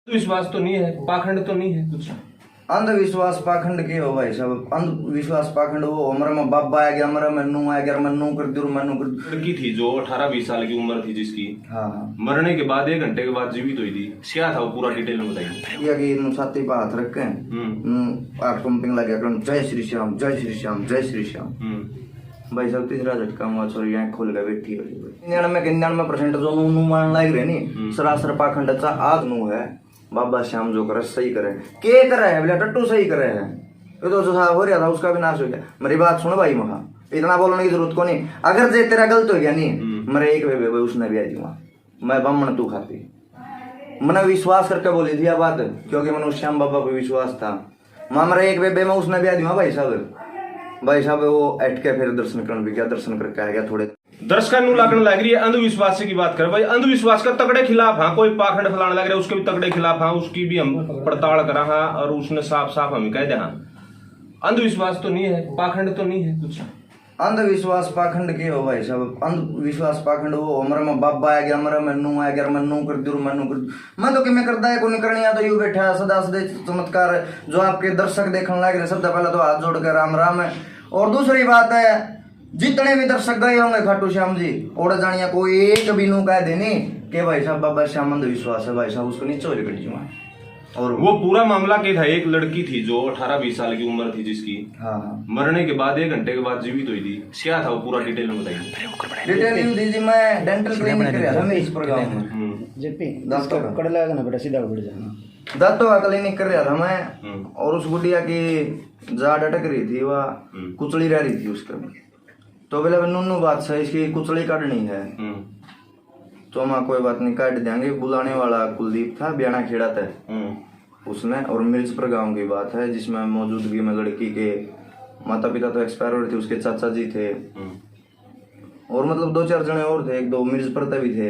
विश्वास तो नहीं है, पाखंड तो नहीं है कुछ। अंधविश्वास पाखंड के हो भाई साहब। अंधविश्वास पाखंड वो हमारा में बाबा आ गया, हमारा मन्नू आ गया, मन्नू कर दूर मन्नू कर। लड़की थी जो 18-20 साल की उम्र थी जिसकी, हाँ मरने के बाद 1 घंटे के बाद जीवित हुई थी। क्या था वो, पूरा डिटेल में बताइए। ये कि छाती पे हाथ रख के हार्ट पंपिंग लग गया, जय श्री श्याम जय श्री श्याम जय श्री श्याम। भाई साहब तीसरा झटका हुआ, सॉरी आँख खोल गया बैठी हो। 99% जो नू मान लाग रहे नी सरासर पाखंडचा आज नू है। बाबा श्याम जो करे सही करे, के करे है बोले टट्टू सही करे है। ये तो जो हो रहा था उसका भी नाश हो गया। मेरी बात सुन भाई, महा इतना बोलने की जरूरत को नहीं। अगर जे तेरा गलत हो गया नहीं, मेरे एक वे उसने भी आई वहां, मैं बमन तू खाती। मैंने विश्वास करके बोली थी बात, क्योंकि मैंने उस श्याम बाबा पे विश्वास था। मां मेरे एक वे में उसने भी आई भाई साहब। भाई साहब वो अट के फिर दर्शन करने भी गया, दर्शन करके आ गया। थोड़े दर्शक नु लागने लग रही है अंधविश्वास की बात कर भाई। अंधविश्वास का तगड़े खिलाफ हाँ, कोई पाखंड फैलाने लग रहा है उसके भी तगड़े खिलाफ हाँ, उसकी भी हम पड़ताल करा हाँ, और उसने साफ साफ हमें कह दिया हाँ अंधविश्वास तो नहीं है, पाखंड तो नहीं है कुछ। अंधविश्वास पाखंड के हो भाई साहब। अंधविश्वास पाखंड वो हमारा में बाबा आ गया, हमारा मन्नू आ गया, मन्नू कर दूर मन्नू कर। मैं तो कि मैं करता है को नहीं करनी तो यू बैठा सदा सदा चमत्कार जो आपके दर्शक देखने लग रहे। सबसे पहले तो हाथ जोड़ कर राम राम है। और दूसरी बात है, जितने भी दर्शक गए होंगे खाटू श्याम जी और जानिया कोई एक भी नू कह देनी कि भाई साहब बाबा श्याम अंधविश्वास है, भाई साहब उसको नीचे हो कट। और वो पूरा मामला क्या था, एक लड़की थी जो 18-20 साल की उम्र थी जिसकी, हाँ मरने के बाद 1 घंटे के बाद जीवित हुई थी। क्या था वो, पूरा डिटेल में बताइए। डिटेल दीजिए। मैं डेंटल क्लिनिक कर रहा था मैं इस प्रोग्राम में, जेपी कड़ लगा ना बेटा, सीधा बढ़ जाना। दांतों का क्लिनिक कर रहा था मैं। और उस गुड़िया की जाड़ अटक रही थी, वह कुचली रह रही थी उसका। तो बोले नन्नू बात सही, इसकी कुचली काटनी है। तो मैं कोई बात नहीं काट देंगे। बुलाने वाला कुलदीप था, ब्याना खेड़ा था उसने। और मिर्जपुर गांव की बात है जिसमें मौजूदगी में लड़की के माता पिता तो एक्सपायर हो रहे थे, उसके चाचा जी थे और मतलब 2-4 जने और थे, 1-2 मिर्जपुर भी थे।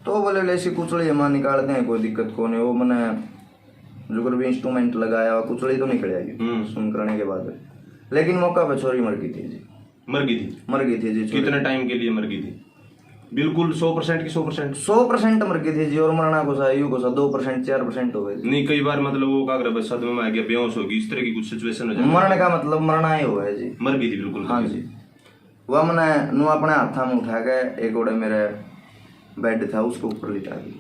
तो बोले ऐसी कुचड़ी हम निकालते हैं, कोई दिक्कत को नहीं। वो मैंने जो भी इंस्ट्रूमेंट लगाया कुचड़ी तो निकल आएगी सुन करने के बाद। लेकिन मौका पे छोरी मर गई थी जी। मर गई थी जी। कितने टाइम के लिए मर गई थी? बिल्कुल 100% की 100% मर गई थी जी। और मरना को सा 2% 4% हो गए नहीं। कई बार मतलब वो कागरा सदमे में आ गया, बेहोश होगी, इस तरह की कुछ सिचुएशन हो जाती। मरने का मतलब मरना ही हुआ है जी। मर गई थी बिल्कुल। हाँ जी। वह मैंने नु अपने हाथा में उठा के एक ओडे मेरे बेड था उसको ऊपर लिटा दी।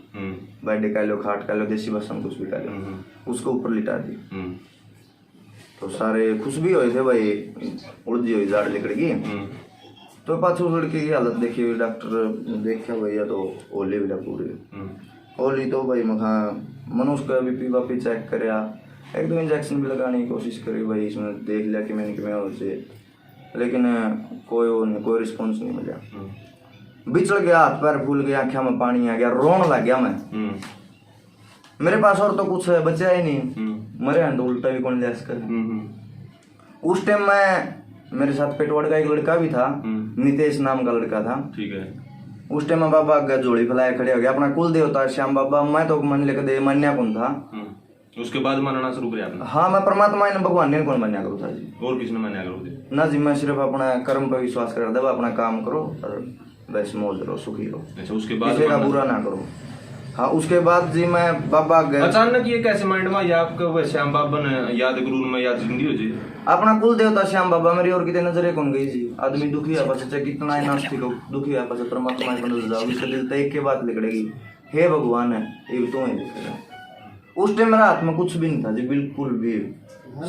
बेड का लो, खाट का लो, देसी भाषा में कुछ भी का लो, उसको ऊपर लिटा दी। तो सारे खुश भी हुए थे भाई, उड़दी हुई जाड़ निकल गई। तो पाछू लड़की की हालत देखी हुई, डॉक्टर देखा भैया तो ओली भी पूरी ओली। तो भाई मखा मनु उसका बीपी वापी चेक कराया, 1-2 इंजेक्शन भी लगाने की कोशिश करी भाई। इसमें देख लिया कि मैंने कि हो से, लेकिन कोई रिस्पॉन्स नहीं मिला। बिचड़ गया, हाथ पैर फूल गया, आँखों में पानी आ गया, रोन लग गया मैं। मेरे पास और तो कुछ बचा ही नहीं, मरे हैं तो उल्टा भी कौन ले कर। उस टाइम मैं मेरे साथ पेटवाड़ का एक लड़का भी था, नितेश नाम का लड़का था। ठीक है। उस टाइम मैं बाबा का जोड़ी फैलाए खड़े हो गया। अपना कुल देवता श्याम बाबा मैं तो मन लेकर दे मान्या कौन था। उसके बाद मानना शुरू किया आपने? हाँ मैं परमात्मा ने भगवान ने कौन मान्या करो था जी। और किसने मान्या करो ना जी, मैं सिर्फ अपना कर्म पर विश्वास कर दे, अपना काम करो और बस मौज रहो, सुखी रहो। अच्छा, उसके बाद किसी का बुरा ना करो। हाँ उसके बाद जी मैं बाबा गए। अचानक ये कैसे माइंड में या आपको श्याम बाबा ने याद गुरु में याद जिंदगी हो जी? अपना कुल देवता श्याम बाबा मेरी और कितने नजरे कौन गई जी। आदमी दुखी है पास चाहे कितना ही नास्तिक हो, दुखी है पास परमात्मा की नजर जाओ, इसके दिल तक के बात निकलेगी, हे भगवान है ये तो है। उस टाइम मेरा हाथ में कुछ भी नहीं था जी, बिल्कुल भी।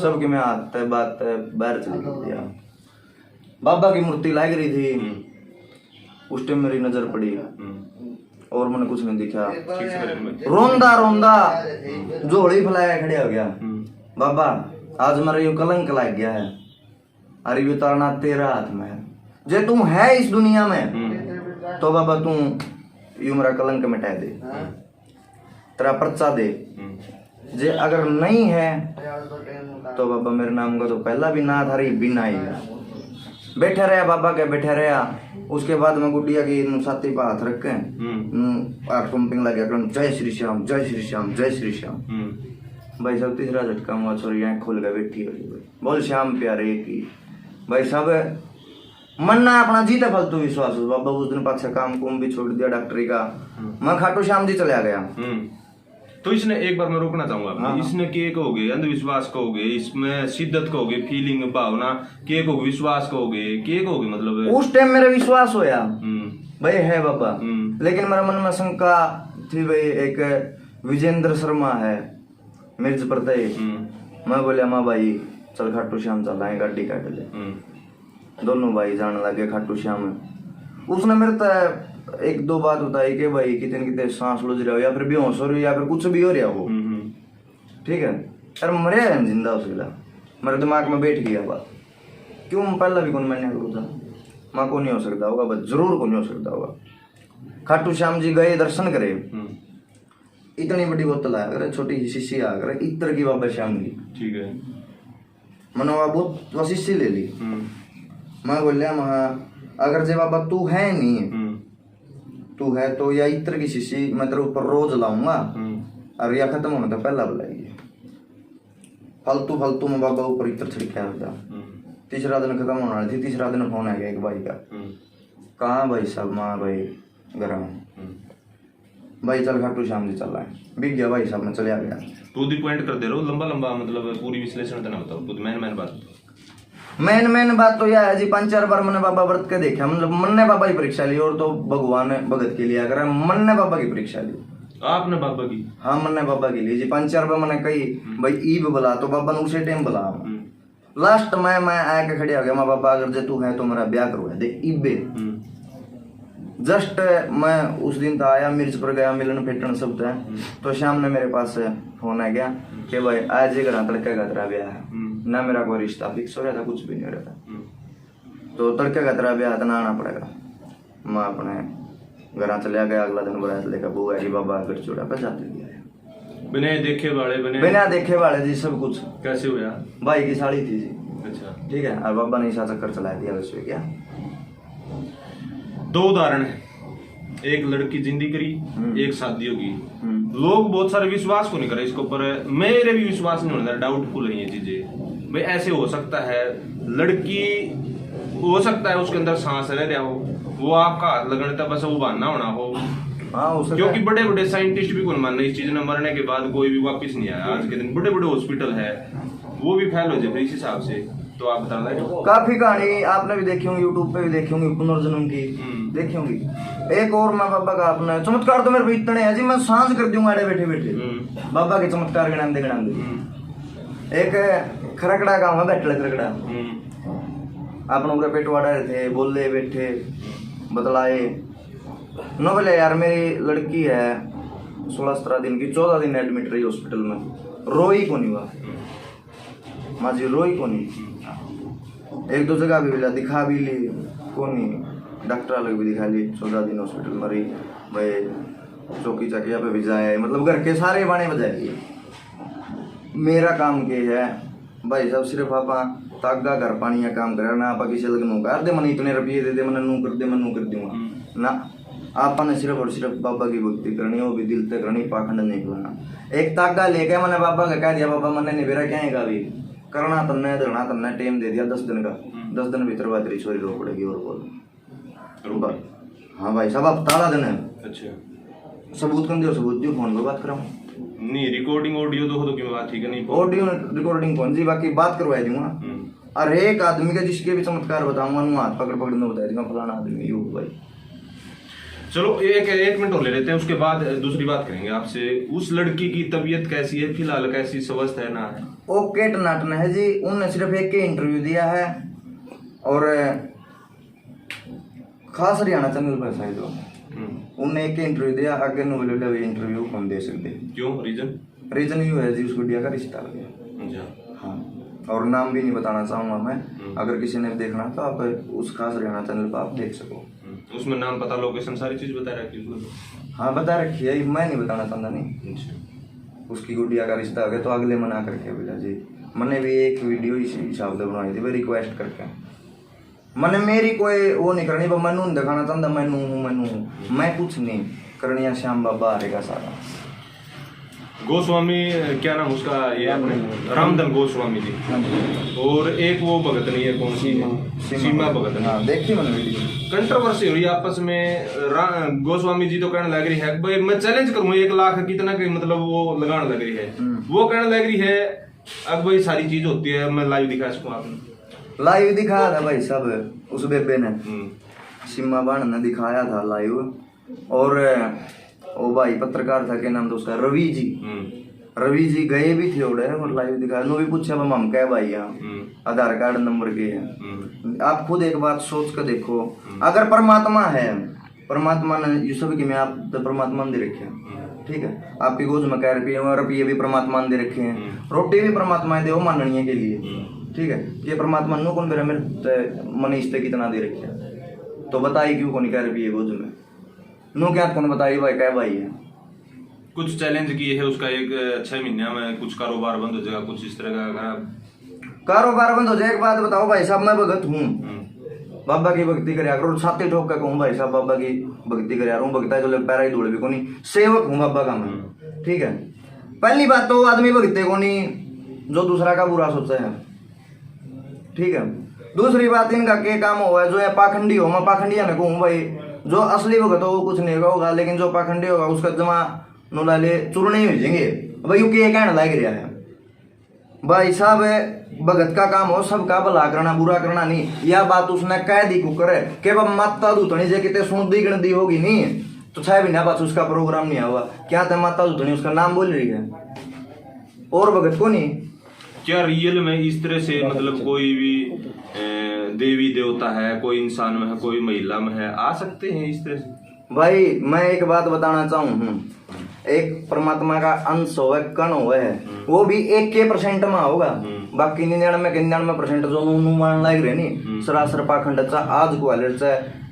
सबके में हाथ है बात है बाहर चली गई। बाबा की मूर्ति लाग रही थी, उस टाइम मेरी नजर पड़ी और मैंने कुछ नहीं दिखा। रोंदा रोंदा जोड़ी फैलाया खड़े हो गया, बाबा आज मेरा यो कलंक लग गया है, अरे ये उतारना तेरा हाथ में है। जे तुम है इस दुनिया में तो बाबा तू यू मेरा कलंक मिटा दे, तेरा पर्चा दे। जे अगर नहीं है तो बाबा मेरे नाम का तो पहला भी ना था, भी ना ही है। बैठे रहा बाबा के, बैठे रहा। उसके बाद में गुड्डिया की छाती पर हाथ रख के हार्ट पंपिंग लग गया, जय श्री श्याम जय श्री श्याम जय श्री श्याम। भाई साहब तीसरा झटका हुआ, सॉरी आँख खोल गया बैठी हो। बोल श्याम प्यारे की। भाई साहब मन ना अपना जीता फालतू विश्वास हो बाबा। उस दिन पाछा काम कुम भी छोड़ दिया डॉक्टरी का, मैं खाटू श्याम जी चला गया। तो इसने एक बार मैं रोकना चाहूंगा आपने, इसने के कहोगे अंधविश्वास कहोगे, इसमें शिद्दत कहोगे, फीलिंग भावना के कहोगे, विश्वास कहोगे, के कहोगे, मतलब उस टाइम मेरा विश्वास होया भाई है बाबा, लेकिन मेरे मन में शंका थी भाई। एक विजेंद्र शर्मा है मिर्ज प्रताई, मैं बोलिया माँ भाई चल खाटू श्याम चल आए, गाड़ी काट ले। दोनों भाई जाने लगे खाटू श्याम में। उसने मेरे तो एक दो बात बताई कि भाई कितने कितने सांस लुझ रहा हो, या फिर बेहोश हो रही हो, या फिर कुछ भी हो रहा हो, ठीक है। अरे मरे हैं जिंदा उसके, मेरे दिमाग में बैठ गया बात। क्यों पहला भी कौन मैंने करूँ था, माँ को नहीं हो सकता होगा, बस जरूर को नहीं हो सकता होगा। खाटू श्याम जी गए दर्शन करे, इतनी बड़ी बोतल आया करे, छोटी सी शीशी आ करे इत्र की बाबा श्याम की, ठीक है। मैंने वो शीशी ले ली। मैं बोलिया महा अगर जे बाबा तू है नहीं, तू है तो या इत्र की शीशी मैं तेरे ऊपर रोज लाऊंगा, और या खत्म होने तो पहला बुलाएगी। फालतू फालतू में बाबा ऊपर इत्र छिड़का होता। तीसरा दिन खत्म होने वाली थी, तीसरा दिन फोन आ गया एक भाई का, कहाँ भाई साहब, माँ भाई घर आऊँ, भाई चल खाटू श्याम जी चल रहा है, बिक गया भाई साहब, मैं चले आ गया। टू दी पॉइंट कर दे रहा हूँ, लंबा लंबा मतलब पूरी विश्लेषण देना होता है, मैन बात तो यह है जी, 5-4 बार मैंने बाबा व्रत के देखा, मतलब मन ने बाबा की परीक्षा ली, और तो भगवान भगत के लिए अगर मन ने बाबा की परीक्षा ली। आपने बाबा की? हाँ मन ने बाबा की ली जी। 5-4 बार मैंने कही भाई ईब बुला, तो बाबा ने उसी टाइम बुला। लास्ट में मैं आके खड़े हो गया, माँ बाबा अगर जे तू है तो मेरा ब्याह करवा दे इबे। जस्ट मैं उस दिन तो आया, मिर्च पर गया, मिलन फेटन सब था, तो शाम ने मेरे पास फोन आ गया कि भाई आज ही घर तड़के का तेरा ब्याह है ना, मेरा कोई रिश्ता फिक्स हो रहा था, कुछ भी नहीं हो रहा था, तो तड़के का तेरा ब्याह था ना, आना पड़ेगा। मैं अपने घर चले गया, अगला दिन बरात लेकर बुआ की बाबा घर चूड़ा पर जाते गया, बिना देखे वाले जी सब कुछ। कैसे हुआ? भाई की साड़ी थी जी, अच्छा ठीक है, और बाबा ने ऐसा चक्कर चला दिया उसमें। क्या 2 उदाहरण है, एक लड़की जिंदी करी, एक शादी होगी। लोग बहुत सारे विश्वास को नहीं करे इसके ऊपर, मेरे भी विश्वास नहीं होता, डाउटफुल है ये चीजें। भाई ऐसे हो सकता है, लड़की हो सकता है उसके अंदर सांस रह रहा हो, वो आपका हाथ लगने तक बस वो बहाना होना हो। क्योंकि बड़े बड़े साइंटिस्ट भी कौन मान रहे इस चीज ने, मरने के बाद कोई भी वापस नहीं आया। आज के दिन बड़े बड़े हॉस्पिटल है, वो भी फेल हो जाए इस हिसाब से। तो आप बता रहे काफी कहानी आपने भी देखी होंगी, यूट्यूब पे भी देखी होंगी, पुनर्जन्म की देखी होंगी। एक और मैं बाबा का अपना चमत्कार तो मेरे पे इतने हैं जी, मैं सांस कर दूंगा अड़े बैठे बैठे बाबा के चमत्कार गिनाते गिनाते। एक खरकड़ा गाँव है, बैठले खरकड़ा, आपने पूरे पेटवाड़ा रहे थे, बोले बैठे बतलाए न, बोले यार मेरी लड़की है 16-17 दिन की, 14 दिन एडमिट रही हॉस्पिटल में, रोई को नहीं हुआ माँ जी, रोई को नहीं। 1-2 जगह भी मिला, दिखा भी ली को नहीं, डॉक्टर अलग भी दिखा ली, 14 दिन हॉस्पिटल में रही भाई, चौकी चकिया पे भी जाए, मतलब घर के सारे बाणे बजाए। मेरा काम के है भाई साहब, सिर्फ आप तागा घर पानी या काम करे ना, आप किसी लगन कर दे, मैंने इतने रुपये दे दे, मैंने नू कर दे, मैं नू कर दूंगा ना। आपने सिर्फ और सिर्फ बाबा की भक्ति करनी, वो भी दिल तक करनी, पाखंड नहीं करना। एक तागा लेके मैंने बाबा का कह दिया, बाबा मैंने नहीं बेरा क्या है भी करना, तन्ने धरना तन्ने, टाइम दे दिया 10 दिन का, 10 दिन भीतर बात तेरी छोरी रो पड़ेगी। और बोल हाँ भाई साहब, आप ताला देना है। अच्छा सबूत कौन दियो, सबूत दियो, फोन पर बात कराऊँ नहीं, रिकॉर्डिंग ऑडियो तो की बात ठीक है नहीं, ऑडियो रिकॉर्डिंग कौन जी, बाकी बात करवा दूंगा। और एक आदमी का जिसके भी चमत्कार बताऊंगा, हाथ पकड़ पकड़ में बता दूंगा फलाना आदमी यू भाई। चलो एक मिनट और ले लेते हैं, उसके बाद दूसरी बात करेंगे आपसे। उस लड़की की तबीयत कैसी है फिलहाल, कैसी स्वस्थ है ना है? ओके टनाटन है जी, उन्होंने सिर्फ एक के इंटरव्यू दिया है, और खास हरियाणा चैनल पर शायद उन्हें एक इंटरव्यू दिया, आगे नो इंटरव्यू कौन दे सकते। क्यों? रीजन यू है जी, उसको डिया का रिश्ता लग गया। हाँ, और नाम भी नहीं बताना चाहूंगा मैं, अगर किसी ने देखना तो आप उस खास हरियाणा चैनल पर आप देख सको। उसमें नाम पता, लोकेशन, सारी चीज बता रखी है? हाँ बता रखी है, मैं नहीं बताना चाहता नहीं। उसकी गुड़िया का रिश्ता हो गया तो अगले मना करके बोला जी। मैंने भी एक वीडियो इसी हिसाब से बनाई थी, रिक्वेस्ट करके। मैंने मेरी कोई वो नहीं करनी, मैनू नहीं दिखाना चाहता मैनू हूँ, मैं कुछ नहीं करनी है, श्याम बाबा हरेगा सारा। गोस्वामी क्या नाम उसका, ये आपने रामधन गोस्वामी जी, हाँ जी। और एक वो भगत नहीं है, कौन सी, सीमा भगत नहीं। हाँ, देखी मैंने वीडियो। कंट्रोवर्सी हो रही है आपस में। गोस्वामी जी तो कहने लग रही है भाई मैं चैलेंज करूंगा 1 लाख कितना के मतलब वो लगाने लग रही है, वो कहने लग रही है अब भाई सारी चीज होती है, मैं लाइव दिखा सकूं आपने। लाइव दिखाया था भाई सब, उस बेबे ने, सीमा बहन ने दिखाया था लाइव। और वो भाई पत्रकार था, क्या नाम था उसका, रवि जी, रवि जी गए भी थे उड़े और लाइव दिखाया। नो भी पूछा हम क्या भाई यहाँ आधार कार्ड नंबर के हैं। आप खुद एक बात सोच कर देखो, अगर परमात्मा है, परमात्मा ने यूसुफ की में आप तो परमात्मा ने दे रखे हैं, ठीक है, आपकी गोद में कह रुपये भी परमात्मा ने दे रखे हैं, रोटी भी परमात्मा ने दे वो माननीय के लिए, ठीक है। ये परमात्मा नो कौन मेरे मनीष कितना दे रखे हैं, तो बताइए क्यों कौन कह रुपये गोद में नो क्या कौन बताइए भाई क्या भाई है। कुछ चैलेंज किए है उसका, एक 6 महीने में कुछ कारोबार बंद हो जाएगा, कुछ इस तरह का कारोबार बंद हो जाए। एक बात बताओ भाई साहब, मैं भगत हूँ, बाबा की भक्ति कर करो, छाती ठोक कर कहूँ भाई साहब बाबा की भक्ति कर रहा हूँ, भक्ता है तो पैरा ही दौड़े भी को नहीं, सेवक हूँ बाबा का मैं, ठीक है। पहली बात तो आदमी भगते को नहीं जो दूसरा का बुरा सोचा है, ठीक है। दूसरी बात इनका क्या काम हुआ है, जो है पाखंडी हो, मैं पाखंडिया में कहूँ भाई, जो असली भगत हो वो कुछ नहीं होगा, लेकिन जो पाखंडी होगा उसका जमा नुलाले चूरने ही भेजेंगे भाई। यू के कहना लग रहा है भाई साहब, भगत का काम हो सबका भला करना, बुरा करना नहीं। यह बात उसने कह दी कुकर है कि वह माता दूतनी से कितने सुनती गिनती होगी नहीं तो 6 महीने बाद उसका प्रोग्राम नहीं हुआ। क्या था माता दूतनी उसका नाम बोल रही है और भगत को नहीं। क्या रियल में इस तरह से मतलब कोई भी देवी देवता है, कोई इंसान में है, कोई महिला में है, आ सकते हैं इस तरह से? भाई मैं एक बात बताना चाहूँ, एक परमात्मा का अंश हो कण हो है, वो भी 1% में होगा, बाकी 99% जो नू मान लग रहे नहीं सरासर पाखंड आज को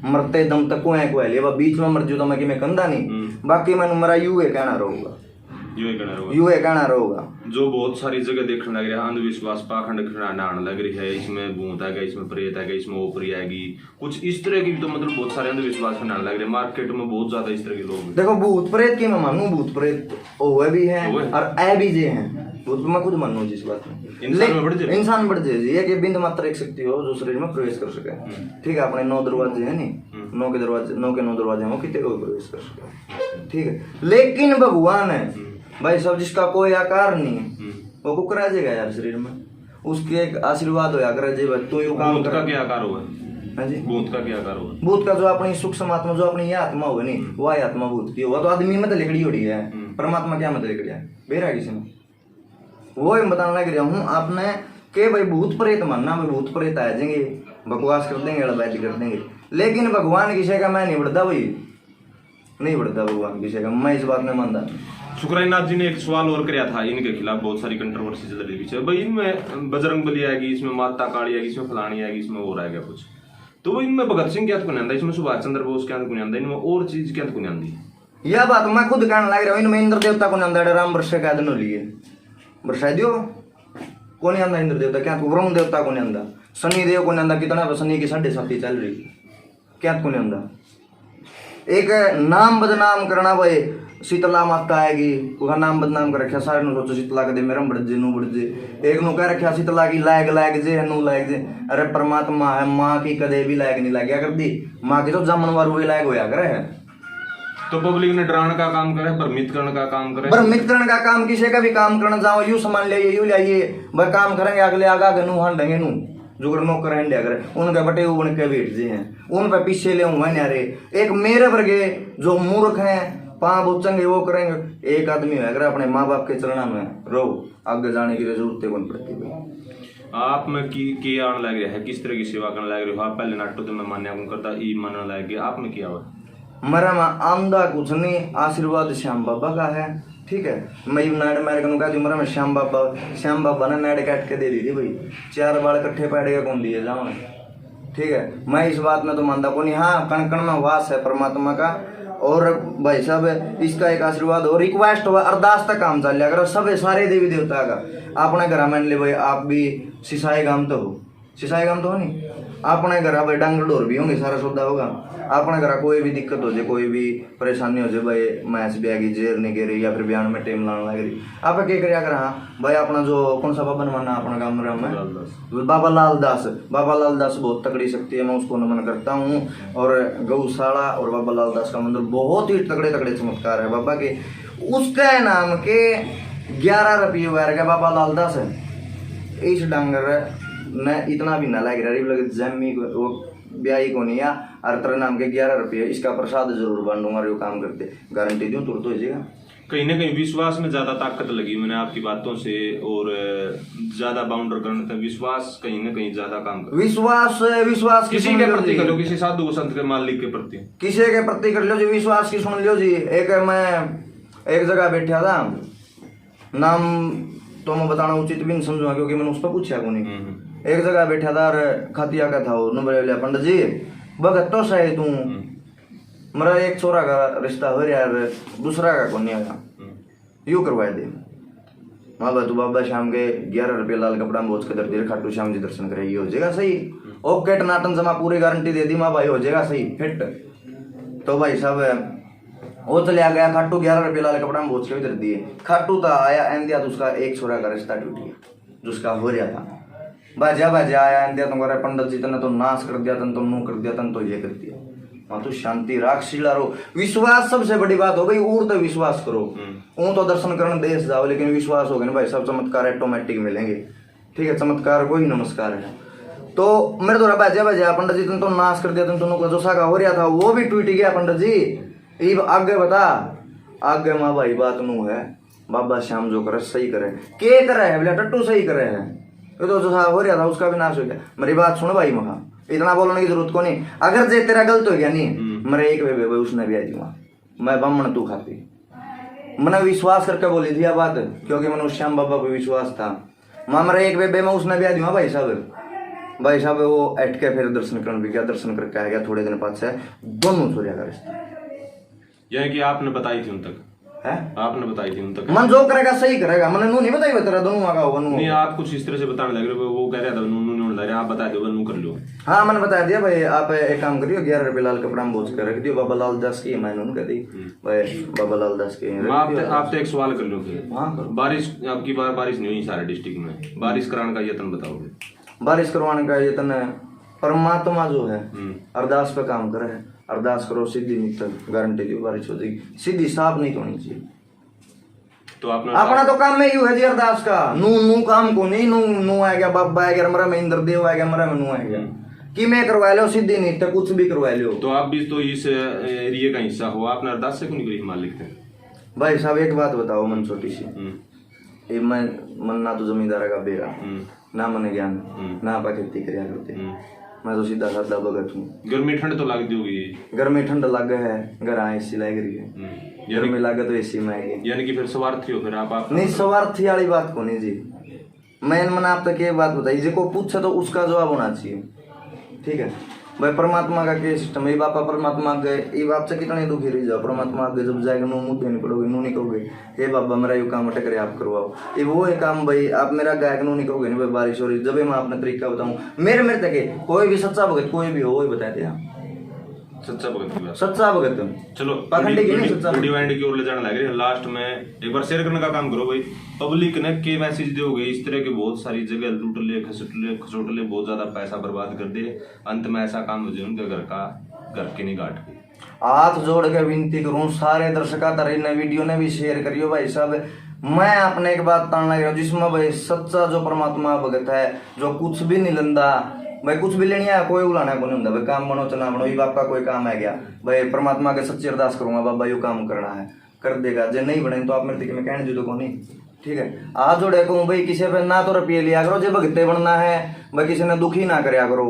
मरते दम तक को है बीच में मर जो मैं कंधा नहीं, बाकी मैं मेरा यू है कहना रहूंगा, यू है कहना रहूंगा। जो बहुत सारी जगह देखने लग रहा है अंधविश्वास, पाखंड आने लग रही है, इसमें भूत है, इसमें प्रेत है, इसमें ओपरी आएगी, कुछ इस तरह की तो मतलब बहुत सारे अंधविश्वास बनाने लग रहे हैं मार्केट में, बहुत ज्यादा इस तरह के लोग। देखो भूत प्रेत की मैं मानू, भूत प्रेत ओवे भी हैं और ए भी जे हैं, भूत मैं खुद मानू जिस बात में इंसान बढ़ जाए ये कि बिंद मात्र एक शक्ति हो जो शरीर में प्रवेश कर सके, ठीक है। अपने 9 दरवाजे हैं नहीं, 9 के 9 दरवाजे हैं, वो कितने को प्रवेश कर सके, ठीक है। लेकिन भगवान है भाई सब, जिसका कोई आकार नहीं वो कुकर आ जाएगा यार शरीर में, उसके एक आशीर्वाद हो अगर जी तो यू काम का क्या आकार होगा, भूत का क्या आकार होगा, भूत का जो अपनी सूक्ष्म आत्मा, जो अपनी आत्मा होगा नहीं वो आत्मा भूत की होगा। तो आदमी में तो लिखड़ी हो रही है, परमात्मा क्या मतलब लिखड़ी है बेरा किसी ने, वो बताने लग रहा हूँ आपने के भाई भूत प्रेत मानना, भाई भूत प्रेत आ जाएंगे, बकवास कर देंगे, लड़ाई कर देंगे, लेकिन भगवान किसी का मैं नहीं बढ़ता भाई, नहीं बढ़ता भगवान किसी का, मैं इस बात में मानता। शुक्राईनाथ जी ने एक सवाल और किया था, इनके खिलाफ बहुत सारी कंट्रोवर्सी चल रही है भाई, इनमें बजरंग बली आएगी, इसमें माता काली आएगी, इसमें फलानी आएगी, इसमें और आएगा कुछ, तो वो इनमें भगत सिंह क्या कुछ, इसमें सुभाष चंद्र बोस क्या कुछ, इनमें और चीज क्या कुछ आती है। यह बात मैं खुद कहने लग रहा हूँ, इनमें इंद्र देवता को नंदा राम वर्ष का दिन लिए वर्षा दियो कौन आंदा, इंद्र देवता क्या, वरुण देवता को आंदा, शनि देव को आंदा, कितना शनि की 7.5 चल रही क्या को आंदा। एक नाम बदनाम करना भाई, शीतला माता आएगी वह नाम बदनाम कर रखा, सारे सोचो शीतला के दे मेरा बढ़ जे नू बढ़ जे, एक नु कह रखा शीतला की लायक जे नू लायक जे, अरे परमात्मा है, माँ की कदे भी लायक नहीं लाग कर दी, माँ की तो जमन वार वही लायक होया करे है। तो पब्लिक ने डराने का काम करे, भ्रमित करने का काम करे, भ्रमित करने का काम, किसी का भी काम करना जाओ यू सामान ले यू लाइए वह काम करेंगे, अगले आगा गनू हां देंगे नू जो नौकर हैं करे उनके बटे उनके बैठ जे हैं, उन पे पीछे ले न्यारे। एक मेरे वर्गे जो मूर्ख हैं पाँव बुचेंगे वो करेंगे, एक आदमी है अगर अपने माँ बाप के चरणा में रो आगे जाने की जरूरत है पड़ती। आप में की आने लग रहा है, किस तरह की सेवा करने लग रहे हो आप, पहले नाटो तो मैं मान्या करता ई मानने लग गया, आपने किया हुआ मेरा माँ आमदा कुछ नहीं, आशीर्वाद श्याम बाबा का है, ठीक है। मैं नाड़ मार कर मेरा में श्याम बाबा ने नाड़ काट के दे दी थी भाई, 4 बाल इकट्ठे पैड़ेगा कौन दिए जाओ, ठीक है। मैं इस बात में तो मानता को नहीं, हाँ कण कण में वास है परमात्मा का, और भाई साहब इसका एक आशीर्वाद और रिक्वेस्ट हुआ अरदास तक काम चल अगर सब सारे देवी देवता का अपने घर में ले भाई, आप भी सिसाई गाम तो हो सिसाई काम तो नहीं अपने घर भाई डांगर डोर भी होंगे सारा सौदा होगा अपने घर कोई भी दिक्कत हो जाए कोई भी परेशानी हो जाए भाई मैच भी आएगी जेर नहीं गिरी या फिर बयान में टेम लाने लग रही आप क्या कर हाँ भाई अपना जो कौन सा बाबा माना अपना काम रहा मैं बाबा लाल दास बहुत तगड़ी शक्ति है मैं उसको नमन करता हूँ और गौशाला और बाबा लाल दास का मंदिर बहुत ही तगड़े तगड़े चमत्कार है बाबा के उसका नाम के 11 रुपये वायर का बाबा लाल दास है इस डांगर न इतना भी ना लग रहा है जमी वो ब्याही को नहीं और तेरे नाम के 11 रुपये इसका प्रसाद जरूर बांट दूंगा यो काम करते गारंटी दूं तुरंत हो जाएगा कहीं ना कहीं विश्वास में ज्यादा ताकत लगी मैंने आपकी बातों से और ज्यादा बाउंडर करने तक विश्वास कहीं ना कहीं ज्यादा काम कर विश्वास किसी के प्रति कर लो किसी साधु संत के मालिक के प्रति किसी के प्रति कर लो जी विश्वास की सुन लो जी एक मैं एक जगह बैठा था नाम तो मैं बताना उचित भी नहीं समझूंगा क्योंकि मैंने उस पर पूछा को नहीं एक जगह बैठा था और खातिया का था वो नंबर पंडित जी भगत तो सही तू मेरा एक छोरा का रिश्ता हो रहा है दूसरा का कौन नहीं आया यू करवाए दे हाँ भाई तू बाबा शाम के 11 रुपये लाल कपड़ा में बोझ के दर खाटू श्याम जी दर्शन करे हो जाएगा सही ओके टनाटन जमा पूरी गारंटी दे दी माँ भाई हो जाएगा सही फिट तो भाई साहब वो चलिया गया खाटू 11 रुपये लाल कपड़ा में बोझ के दर दिए खाटू था आया एन दिया तो उसका एक छोरा का रिश्ता टूट गया जिसका हो रहा था बाजा आया एन दिया तुम्हारा पंडित जी तने तो नाश कर दिया तन तो नू कर दिया तन तो ये कर दिया वहां तो शांति राक्षीला रो विश्वास सबसे बड़ी बात हो गई और तो विश्वास करो ऊँ तो दर्शन करने देश जाओ लेकिन विश्वास हो गया भाई सब चमत्कार ऑटोमेटिक मिलेंगे ठीक है चमत्कार को ही नमस्कार है तो मेरे द्वारा बाजा पंडित जी तुम तो नाश कर दिया तुम दोनों जो साका हो रहा था वो भी टूट गया पंडित जी ये आगे बता आगे माँ भाई बात नू है बाबा श्याम जो करे सही करे के करे है बोले टट्टू सही करे है ये तो जो हो रहा था उसका भी नाश हो गया मेरी बात सुन भाई महा इतना बोलने की जरूरत को नहीं अगर जे तेरा गलत हो गया नहीं मेरे एक वे उसने भी आई थी वहां मैं ब्राह्मण तू खाती मैंने विश्वास करके बोली थी बात क्योंकि मैंने उस श्याम बाबा पे विश्वास था मां मेरे एक वे में उसने भी आई थी भाई साहब वो अट के फिर दर्शन करने भी गया दर्शन करके आ गया थोड़े दिन बाद से दोनों सूर्या का रिश्ता यानी कि आपने बताई थी उन तक है आपने बताई थी उन तक मन जो करेगा सही करेगा मैंने नू नहीं बताई तेरा दोनों आगा होगा नू नहीं आप कुछ इस तरह से बताने लग रहे हो वो कह रहा था नू नू लग रहा आप बता दो नू कर लो हाँ मैंने बता दिया भाई आप एक काम करियो 11 रुपये लाल कपड़ा में बोझ कर रख दियो बाबा लाल दास की मैंने उन्होंने कह दी भाई बाबा लाल दास की आप एक सवाल कर लो फिर हाँ बारिश अब की बार बारिश नहीं हुई सारे डिस्ट्रिक्ट में बारिश कराने का यत्न बताओगे बारिश करवाने का यत्न परमात्मा जो है अरदास पे काम करे है अरदास करो सीधी निकल गारंटी दी बारिश हो जाएगी सीधी साफ नहीं होनी चाहिए तो आपने अपना तो काम में यू है जी अरदास का नू काम को नहीं नू आ गया बाबा आ गया मरा में इंद्र देव आ गया मरा में नू आ गया कि मैं करवा लो सीधी नहीं तो कुछ भी करवा लो तो आप भी तो इस एरिया का हिस्सा हो आपने अरदास से क्यों निकली मालिक थे भाई साहब एक बात बताओ मन छोटी सी ये मैं मन ना तो जमींदार का बेरा ना मन ज्ञान ना आप खेती करिया करते मैं तो सीधा साधा भगत हूँ गर्मी ठंड तो लग होगी गर्मी ठंड लग है घर एसी लग रही है गर्मी लगे तो एसी में आएगी यानी कि फिर स्वार्थी हो फिर आप नहीं स्वार्थी वाली बात को नहीं जी मैं मन आप तक ये बात बताई जिसको पूछे तो उसका जवाब होना चाहिए ठीक है भाई परमात्मा का क्या सिस्टम है बापा परमात्मा गए ये बाप से कितने दुखी रह जाओ परमात्मा आगे जब जाएगा नो मुँह नहीं पड़ोगे नू नहीं कहोगे हे बाबा मेरा ये काम अटक रहे आप करवाओ ये वो है काम भाई आप मेरा गायक नू नहीं कहोगे नहीं भाई बारिश हो रही जब मैं अपना तरीका बताऊँ मेरे तक कोई भी सच्चा भगत कोई भी हो वही बताते हैं सच्चा भगत की बात सच्चा भगत चलो पाखंडी की नहीं सच्चा वीडियो एंड की ओर ले जाने लग रही है लास्ट में एक बार शेयर करने का काम करो भाई पब्लिक ने के मैसेज दोगे इस तरह के बहुत सारी जगह लूटले खसोटले बहुत ज्यादा पैसा बर्बाद कर दे अंत में ऐसा काम हो जाए उनके घर के नहीं गाट के हाथ जोड़ के विनती करूं सारे दर्शका तारी ने वीडियो ने भी शेयर करियो भाई साहब मैं अपने एक बात तान लग रहा हूँ जिसमें भाई सच्चा जो परमात्मा भगत है जो कुछ भी नहीं लंदा भाई कुछ भी लेनी है कोई उलाना को नहीं होता भाई काम बनो चना बनो ये बापा कोई काम है गया भाई परमात्मा के सच्ची अरदास करूंगा बाबा यो काम करना है कर देगा जो नहीं बने तो आप मेरे दिखे में कहने जो को नहीं ठीक है आज जोड़े कहूँ भाई किसी पे ना तो रुपये लिया करो जो भगते बनना है भाई किसी ने दुखी ना करया करो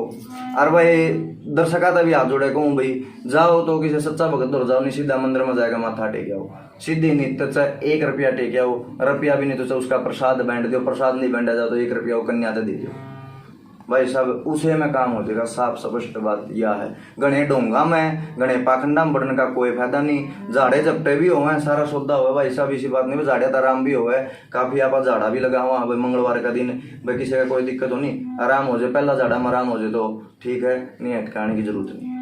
और भाई दर्शका तभी हाथ जोड़े कहूँ भाई जाओ तो किसी सच्चा भगत हो जाओ नहीं सीधा मंदिर में जाएगा माथा टेक आओ सीधी नहीं तो चाहे 1 रुपया टेक आओ रुपया भी नहीं तो चाहे उसका प्रसाद बांट दो प्रसाद नहीं बांटा जाओ तो 1 रुपया वो कन्या तो दे दो भाई साहब उसे में काम हो जाएगा। साफ स्पष्ट बात यह है, गणे डोंगा में गणे पाखंडा में बढ़ने का कोई फायदा नहीं। झाड़े झपटे भी हो सारा सौदा हुआ भाई साहब, इसी बात नहीं। झाड़िया तो आराम भी हो काफी, आप झाड़ा भी लगा हुआ भाई मंगलवार का दिन, भाई किसी का कोई दिक्कत हो नहीं, आराम हो जाए, पहला झाड़ा में आराम हो जाए तो ठीक है, नहीं अटकाने की जरूरत नहीं।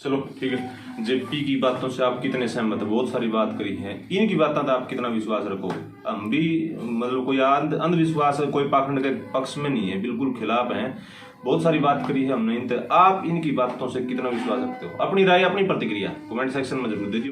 चलो ठीक है, जेपी की बातों से आप कितने सहमत, बहुत सारी बात करी है, इनकी बातों का आप कितना विश्वास रखो? हम भी मतलब कोई अंधविश्वास कोई पाखंड के पक्ष में नहीं है, बिल्कुल खिलाफ हैं। बहुत सारी बात करी है हमने, आप इनकी बातों से कितना विश्वास रखते हो? अपनी राय अपनी प्रतिक्रिया कमेंट सेक्शन में जरूर दीजिए।